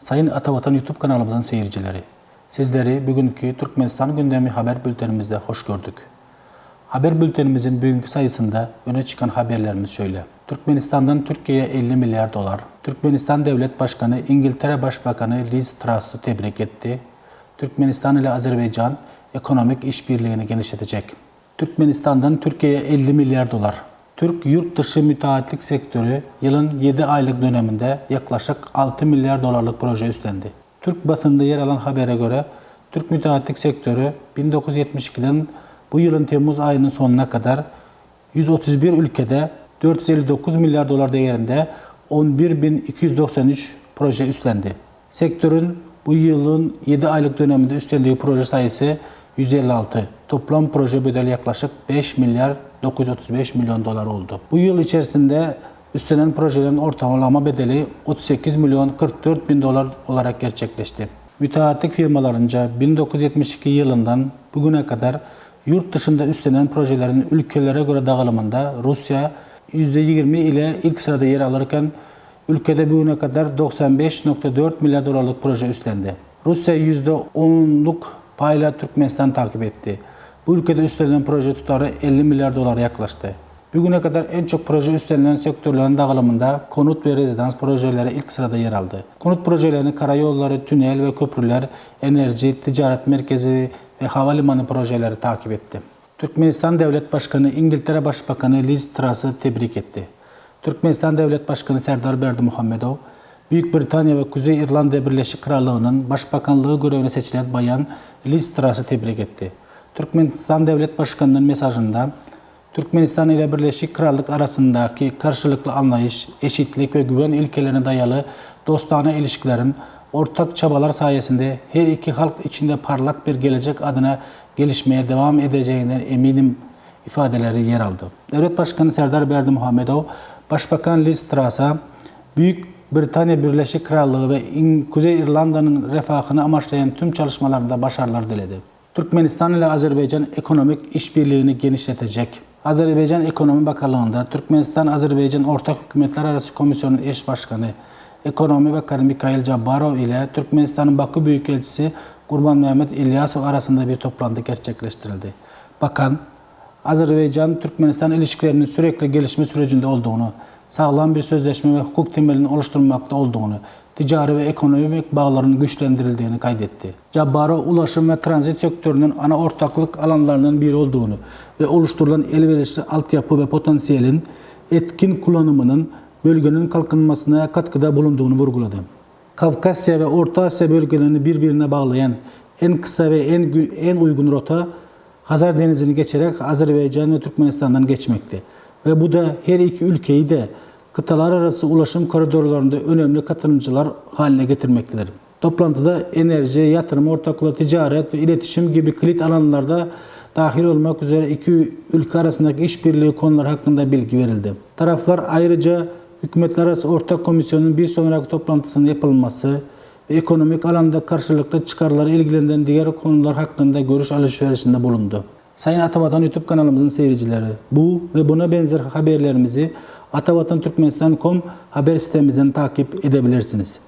Sayın Atavatan YouTube kanalımızın seyircileri, sizleri bugünkü Türkmenistan gündemi haber bültenimizde hoş gördük. Haber bültenimizin bugünkü sayısında öne çıkan haberlerimiz şöyle. Türkmenistan'dan Türkiye'ye 50 milyar dolar. Türkmenistan Devlet Başkanı İngiltere Başbakanı Liz Truss'u tebrik etti. Türkmenistan ile Azerbaycan ekonomik işbirliğini genişletecek. Türkmenistan'dan Türkiye'ye 50 milyar dolar. Türk yurt dışı müteahhitlik sektörü yılın 7 aylık döneminde yaklaşık 6 milyar dolarlık proje üstlendi. Türk basında yer alan habere göre Türk müteahhitlik sektörü 1972'den bu yılın Temmuz ayının sonuna kadar 131 ülkede 459 milyar dolar değerinde 11.293 proje üstlendi. Sektörün bu yılın 7 aylık döneminde üstlendiği proje sayısı 156. Toplam proje bedeli yaklaşık 5 milyar 935 milyon dolar oldu. Bu yıl içerisinde üstlenen projelerin ortalama bedeli 38 milyon 44 bin dolar olarak gerçekleşti. Müteahhitlik firmalarınca 1972 yılından bugüne kadar yurt dışında üstlenen projelerin ülkelere göre dağılımında Rusya %20 ile ilk sırada yer alırken ülkede bugüne kadar 95.4 milyar dolarlık proje üstlendi. Rusya %10'luk payla Türkmenistan takip etti. Bu ülkede üstlenen proje tutarı 50 milyar dolara yaklaştı. Bugüne kadar en çok proje üstlenilen sektörlerin dağılımında konut ve rezidans projeleri ilk sırada yer aldı. Konut projelerini karayolları, tünel ve köprüler, enerji, ticaret merkezi ve havalimanı projeleri takip etti. Türkmenistan Devlet Başkanı İngiltere Başbakanı Liz Truss'u tebrik etti. Türkmenistan Devlet Başkanı Serdar Berdimuhamedov, Büyük Britanya ve Kuzey İrlanda Birleşik Krallığı'nın başbakanlığı görevine seçilen bayan Liz Truss'u tebrik etti. Türkmenistan Devlet Başkanı'nın mesajında Türkmenistan ile Birleşik Krallık arasındaki karşılıklı anlayış, eşitlik ve güven ilkelerine dayalı dostane ilişkilerin ortak çabalar sayesinde her iki halk içinde parlak bir gelecek adına gelişmeye devam edeceğinden eminim ifadeleri yer aldı. Devlet Başkanı Serdar Berdimuhamedov, Başbakan Liz Truss'a Büyük Britanya Birleşik Krallığı ve Kuzey İrlanda'nın refahını amaçlayan tüm çalışmalarında başarılar diledi. Türkmenistan ile Azerbaycan ekonomik işbirliğini genişletecek. Azerbaycan Ekonomi Bakanlığı'nda Türkmenistan-Azerbaycan Ortak Hükümetler Arası Komisyonu'nun eş başkanı Ekonomi Bakanı Mikhail Cabbarov ile Türkmenistan'ın Bakü Büyükelçisi Kurban Mehmet İlyasov arasında bir toplantı gerçekleştirildi. Bakan, Azerbaycan-Türkmenistan ilişkilerinin sürekli gelişme sürecinde olduğunu, sağlam bir sözleşme ve hukuk temelini oluşturmakta olduğunu, ticari ve ekonomik bağların güçlendirildiğini kaydetti. Cabbarov, ulaşım ve transit sektörünün ana ortaklık alanlarının biri olduğunu ve oluşturulan elverişli altyapı ve potansiyelin etkin kullanımının bölgenin kalkınmasına katkıda bulunduğunu vurguladı. Kafkasya ve Orta Asya bölgelerini birbirine bağlayan en kısa ve en uygun rota Hazar Denizi'ni geçerek Azerbaycan ve Türkmenistan'dan geçmekte. Ve bu da her iki ülkeyi de kıtalar arası ulaşım koridorlarında önemli katılımcılar haline getirmektedir. Toplantıda enerji, yatırım, ortaklığı, ticaret ve iletişim gibi kilit alanlarda dahil olmak üzere iki ülke arasındaki işbirliği konuları hakkında bilgi verildi. Taraflar ayrıca Hükümetler Arası Ortak Komisyonun bir sonraki toplantısının yapılması ve ekonomik alanda karşılıklı çıkarları ilgilendiren diğer konular hakkında görüş alışverişinde bulundu. Sayın Atavatan YouTube kanalımızın seyircileri, bu ve buna benzer haberlerimizi atavatanturkmenistan.com haber sitemizden takip edebilirsiniz.